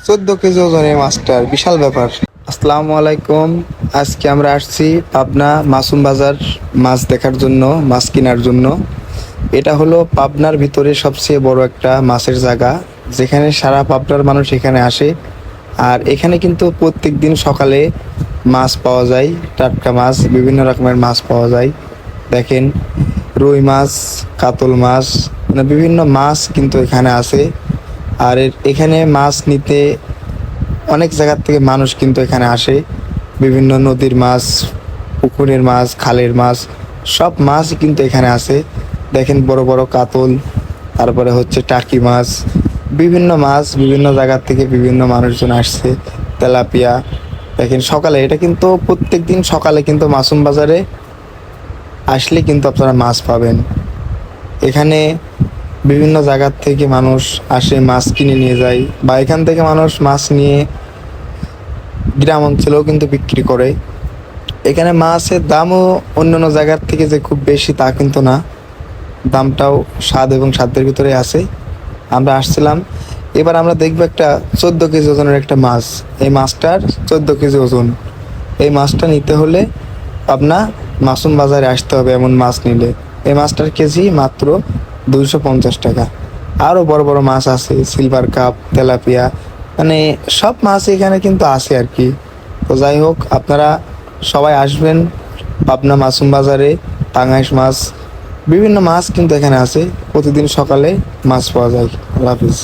14 KG ওজনের মাছটার বিশাল ব্যাপার। আসসালামু আলাইকুম। আজকে আমরা আসছি পাবনা মাসুম বাজার মাছ দেখার জন্য, মাছ কেনার জন্য। এটা হলো পাবনার ভিতরে সবচেয়ে বড় একটা মাছের জায়গা, যেখানে সারা পাবনার মানুষ এখানে আসে। আর এখানে কিন্তু প্রত্যেক দিন সকালে মাছ পাওয়া যায়, টাটকা মাছ, বিভিন্ন রকমের মাছ পাওয়া যায়। দেখেন, রুই মাছ, কাতল মাছ, মানে বিভিন্ন মাছ কিন্তু এখানে আছে। আর এখানে মাছ নিতে অনেক জায়গার থেকে মানুষ কিন্তু এখানে আসে। বিভিন্ন নদীর মাছ, পুকুরের মাছ, খালের মাছ, সব মাছ কিন্তু এখানে আছে। দেখেন, বড় বড় কাতল, তারপরে হচ্ছে টাকি মাছ, বিভিন্ন মাছ বিভিন্ন জায়গার থেকে বিভিন্ন মানুষজন আসছে। তেলাপিয়া। দেখেন, সকালে এটা কিন্তু প্রত্যেক দিন সকালে কিন্তু মাসুম বাজারে আসলে কিন্তু আপনারা মাছ পাবেন। এখানে বিভিন্ন জায়গার থেকে মানুষ আসে, মাছ কিনে নিয়ে যায়, বা এখান থেকে মানুষ মাছ নিয়ে গ্রাম অঞ্চলেও কিন্তু বিক্রি করে। এখানে মাছের দামও অন্যান্য জায়গার থেকে যে খুব বেশি তা কিন্তু না, দামটাও স্বাদ এবং সাধ্যের ভিতরে আছে। আমরা আসছিলাম, এবার আমরা দেখবো একটা 14 কেজি ওজনের একটা মাছ। এই মাছটার 14 কেজি ওজন। এই মাছটা নিতে হলে আপনার মাসুম বাজারে আসতে হবে। এমন মাছ নিলে এই মাছটার কেজি মাত্র 250 টাকা। আরও বড় বড় মাছ আছে, সিলভার কাপ, তেলাপিয়া, মানে সব মাছ এখানে কিন্তু আছে আর কি। তো যাই হোক, আপনারা সবাই আসবেন পাবনা মাসুম বাজারে। পাঙাশ মাছ, বিভিন্ন মাছ কিন্তু এখানে আছে। প্রতিদিন সকালে মাছ পাওয়া যায়। আল্লাহ হাফিজ।